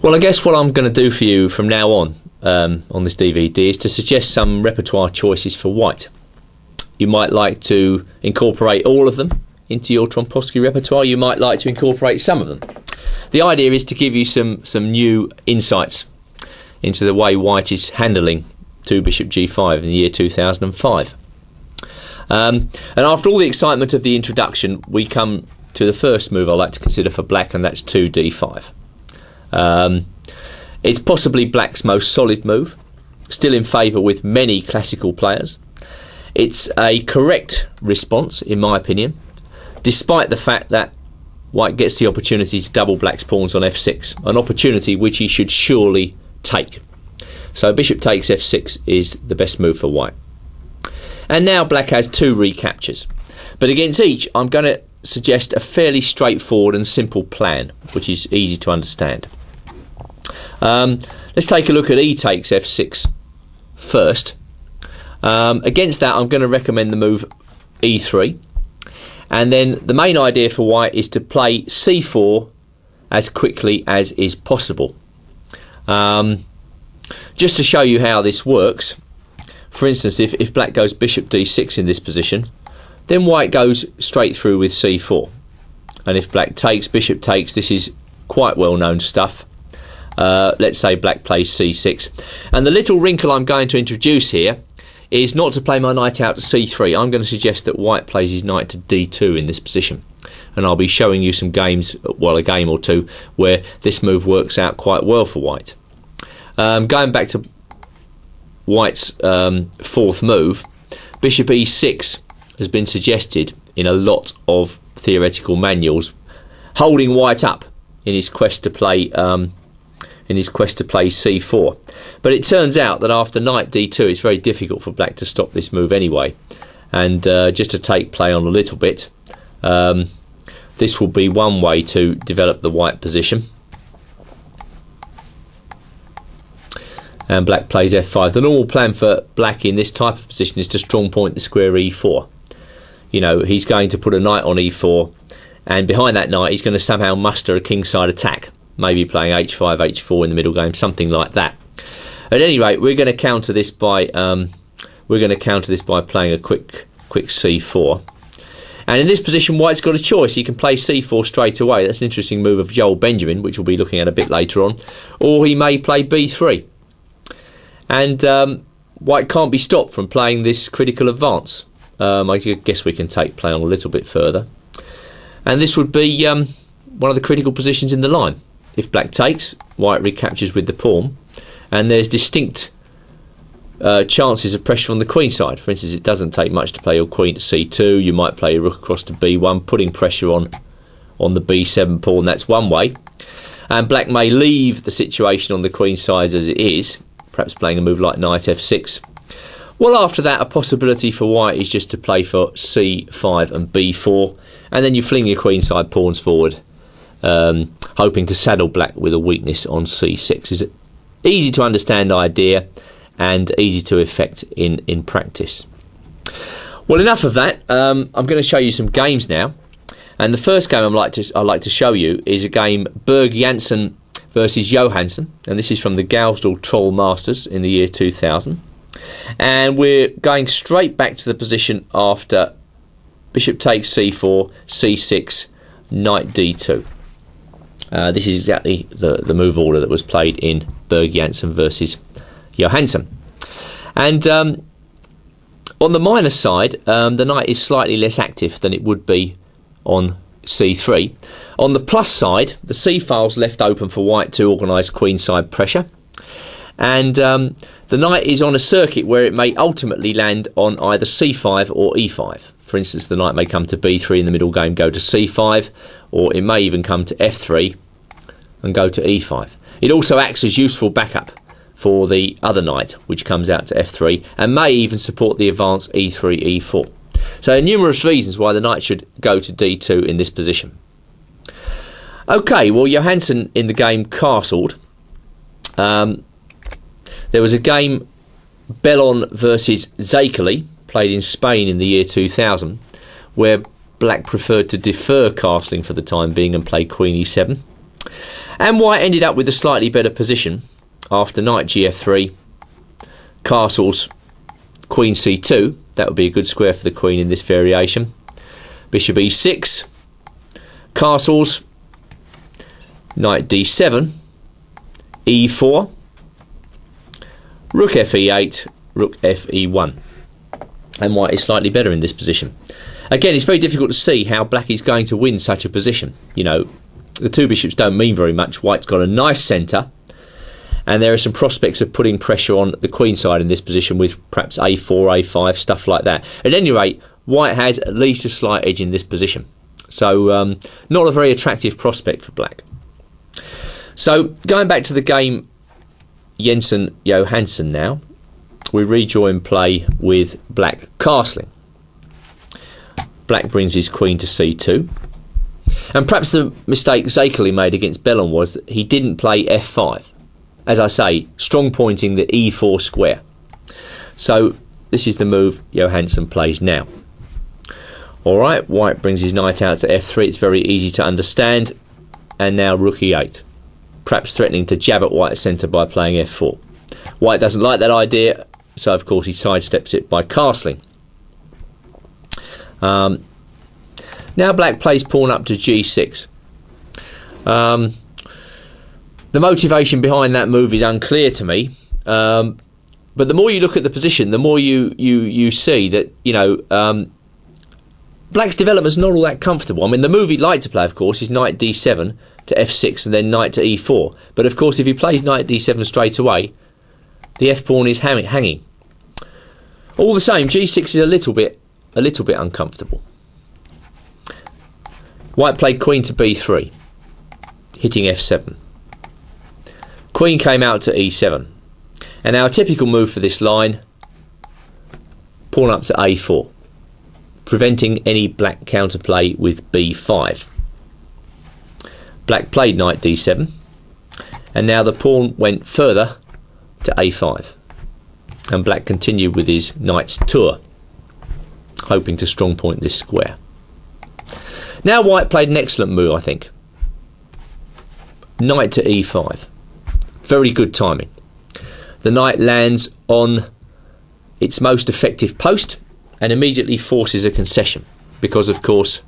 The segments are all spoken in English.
Well, I guess what I'm going to do for you from now on this DVD is to suggest some repertoire choices for white. You might like to incorporate all of them into your Trompovsky repertoire. You might like to incorporate some of them. The idea is to give you some new insights into the way white is handling 2 bishop g5 in the year 2005. And after all the excitement of the introduction, we come to the first move I like to consider for black, and that's 2d5. It's possibly black's most solid move, still in favour with many classical players. It's a correct response, in my opinion, despite the fact that white gets the opportunity to double black's pawns on f6, an opportunity which he should surely take. So bishop takes f6 is the best move for white. And now black has 2 recaptures. But against each, I'm going to suggest a fairly straightforward and simple plan, which is easy to understand. Let's take a look at e takes f6 first. Against that, I'm going to recommend the move e3. And then the main idea for white is to play c4 as quickly as is possible. Just to show you how this works, for instance, if black goes bishop d6 in this position, then white goes straight through with c4. And if black takes, bishop takes, this is quite well known stuff. Let's say black plays c6. And the little wrinkle I'm going to introduce here is not to play my knight out to c3. I'm going to suggest that white plays his knight to d2 in this position. And I'll be showing you some games, well, a game or two, where this move works out quite well for white. Going back to white's fourth move, bishop e6 has been suggested in a lot of theoretical manuals, holding white up in his quest to play c4. But it turns out that after knight d2, it's very difficult for black to stop this move anyway. And just to take play on a little bit, this will be one way to develop the white position. And black plays f5. The normal plan for black in this type of position is to strong point the square e4. You know, he's going to put a knight on e4, and behind that knight he's going to somehow muster a kingside attack, maybe playing h5, h4 in the middle game, something like that. At any rate, we're going to counter this by playing a quick c4. And in this position, white's got a choice. He can play c4 straight away. That's an interesting move of Joel Benjamin, which we'll be looking at a bit later on. Or he may play b3. And white can't be stopped from playing this critical advance. I guess we can take play on a little bit further. And this would be one of the critical positions in the line. If black takes, white recaptures with the pawn. And there's distinct chances of pressure on the queen side. For instance, it doesn't take much to play your queen to c2. You might play your rook across to b1, putting pressure on the b7 pawn. That's one way. And black may leave the situation on the queen side as it is, perhaps playing a move like knight f6. Well, after that, a possibility for white is just to play for c5 and b4, and then you fling your queenside pawns forward, hoping to saddle black with a weakness on c6. It's an easy to understand idea and easy to effect in practice. Well, enough of that. I'm going to show you some games now, and the first game I'd like to show you is a game Berg-Janssen versus Johansson, and this is from the Gausdal Troll Masters in the year 2000. And we're going straight back to the position after bishop takes c4, c6, knight d2. This is exactly the move order that was played in Berg-Janssen versus Johansson. And on the minus side, the knight is slightly less active than it would be on c3. On the plus side, the c-file's left open for white to organise queenside pressure, and the knight is on a circuit where it may ultimately land on either c5 or e5. For instance, the knight may come to b3 in the middle game, go to c5, or it may even come to f3 and go to e5. It also acts as useful backup for the other knight, which comes out to f3, and may even support the advance e3, e4. So there are numerous reasons why the knight should go to d2 in this position. Okay, well, Johansson in the game castled. There was a game Bellon versus Zakeli, played in Spain in the year 2000, where black preferred to defer castling for the time being and play queen e7. And white ended up with a slightly better position after knight gf3, castles, queen c2. That would be a good square for the queen in this variation. Bishop e6, castles, knight d7, e4, rook fe8, rook fe1. And white is slightly better in this position. Again, it's very difficult to see how black is going to win such a position. You know, the two bishops don't mean very much. White's got a nice centre, and there are some prospects of putting pressure on the queen side in this position with perhaps a4, a5, stuff like that. At any rate, white has at least a slight edge in this position. So not a very attractive prospect for black. So going back to the game Jensen-Johansson now, we rejoin play with black castling. Black brings his queen to c2. And perhaps the mistake Zakerley made against Bellon was that he didn't play f5. As I say, strong pointing the e4 square. So this is the move Johansson plays now. Alright, white brings his knight out to f3. It's very easy to understand. And now rook e8. Perhaps threatening to jab at white's centre by playing f4. White doesn't like that idea, so of course he sidesteps it by castling. Now black plays pawn up to g6. The motivation behind that move is unclear to me, but the more you look at the position, the more you see that, you know, black's development's not all that comfortable. I mean, the move he'd like to play, of course, is knight d7 to f6 and then knight to e4. But of course, if he plays knight d7 straight away, the f-pawn is hanging. All the same, g6 is a little bit uncomfortable. White played queen to b3, hitting f7. Queen came out to e7. And our typical move for this line, pawn up to a4, preventing any black counterplay with b5. Black played knight d7, and now the pawn went further to a5. And black continued with his knight's tour, hoping to strong point this square. Now white played an excellent move, I think. Knight to e5. Very good timing. The knight lands on its most effective post and immediately forces a concession because, of course,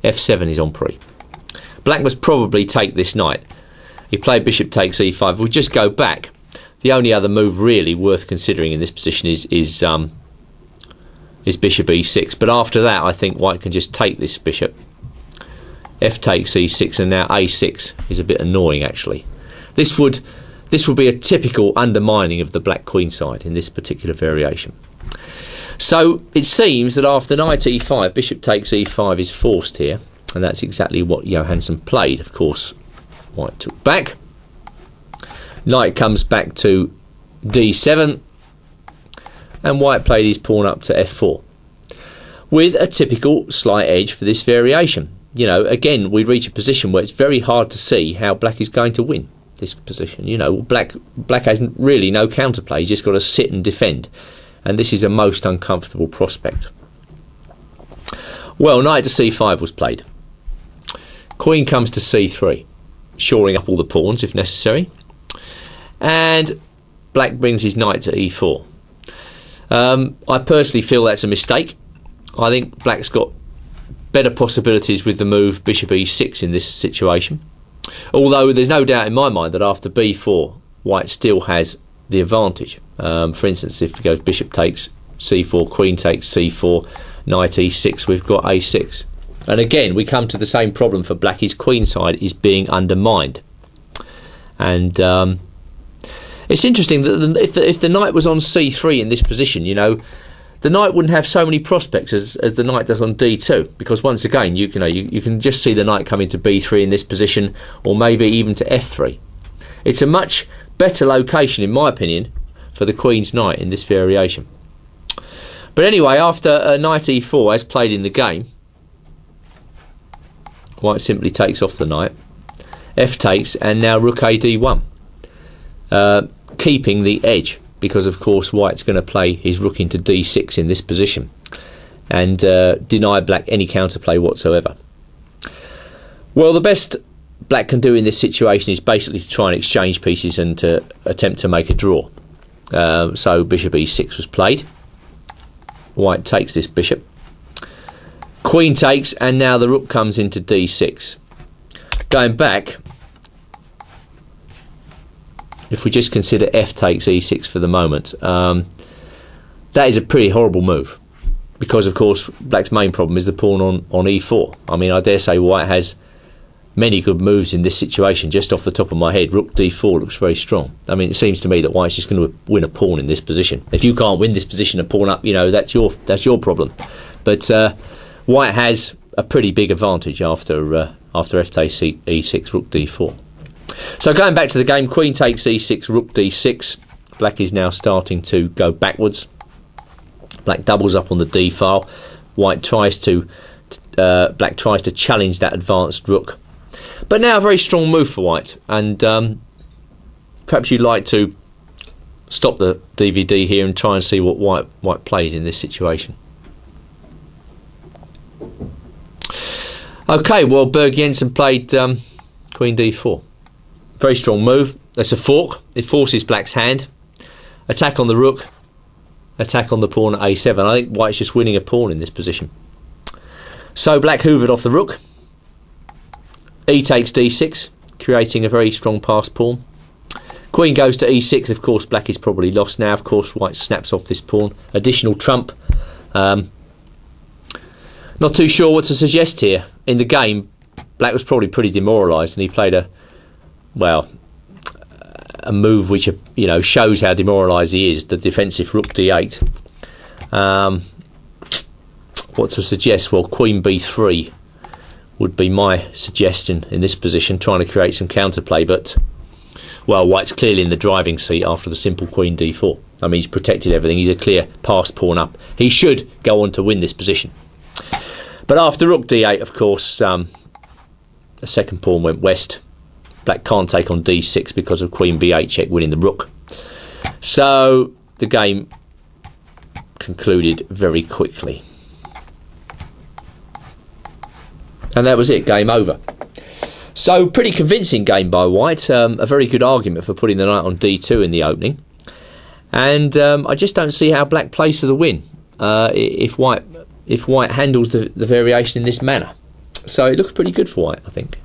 f7 is en prise. Black must probably take this knight. He played bishop takes e5. If we just go back, the only other move really worth considering in this position is bishop e6. But after that, I think white can just take this bishop. F takes e6, and now a6 is a bit annoying, actually. This would be a typical undermining of the black queen side in this particular variation. So it seems that after knight e5, bishop takes e5 is forced here, and that's exactly what Johansson played. Of course, white took back. Knight comes back to d7, and white played his pawn up to f4 with a typical slight edge for this variation. You know, again, we reach a position where it's very hard to see how black is going to win this position. You know, black has really no counterplay. He's just got to sit and defend, and this is a most uncomfortable prospect. Well, knight to c5 was played. Queen comes to c3, shoring up all the pawns if necessary, and black brings his knight to e4. I personally feel that's a mistake. I think black's got better possibilities with the move bishop e6 in this situation, although there's no doubt in my mind that after b4 white still has the advantage. For instance, if it goes bishop takes c4, queen takes c4, knight e6, we've got a6, and again we come to the same problem for black. His queen side is being undermined, and it's interesting that if the knight was on c3 in this position, you know, the knight wouldn't have so many prospects as the knight does on d2, because once again you can just see the knight coming to b3 in this position, or maybe even to f3. It's a much better location, in my opinion, for the queen's knight in this variation. But anyway, after knight e4 as played in the game, white simply takes off the knight, f takes, and now rook a d1, keeping the edge, because of course white's going to play his rook into d6 in this position and deny black any counterplay whatsoever. Well, the best black can do in this situation is basically to try and exchange pieces and to attempt to make a draw. So bishop e6 was played. White takes this bishop. Queen takes, and now the rook comes into d6. Going back, if we just consider f takes e6 for the moment, that is a pretty horrible move, because of course black's main problem is the pawn on e4. I mean, I dare say white has many good moves in this situation. Just off the top of my head, rook d4 looks very strong. I mean, it seems to me that white's just going to win a pawn in this position. If you can't win this position, a pawn up, you know, that's your problem. But white has a pretty big advantage after f takes e6, rook d4. So going back to the game, queen takes e6, rook d6. Black is now starting to go backwards. Black doubles up on the d file. Black tries to challenge that advanced rook. But now a very strong move for white, and perhaps you'd like to stop the DVD here and try and see what white plays in this situation. Okay, well, Berg Jensen played queen d4. Very strong move. That's a fork. It forces black's hand. Attack on the rook. Attack on the pawn at a7. I think white's just winning a pawn in this position. So black hoovered off the rook. E takes d6, creating a very strong passed pawn. Queen goes to e6. Of course, black is probably lost now. Of course, white snaps off this pawn. Additional trump. Not too sure what to suggest here. In the game, black was probably pretty demoralised, and he played a move which, you know, shows how demoralised he is. The defensive rook d8. What to suggest? Well, queen b3 would be my suggestion in this position, trying to create some counterplay. But, well, white's clearly in the driving seat after the simple queen d4. I mean, he's protected everything. He's a clear passed pawn up. He should go on to win this position. But after rook d8, of course, the second pawn went west. Black can't take on d6 because of queen b8 check, winning the rook. So the game concluded very quickly. And that was it, game over. So pretty convincing game by white. A very good argument for putting the knight on d2 in the opening. And I just don't see how black plays for the win if white handles the variation in this manner. So it looks pretty good for white, I think.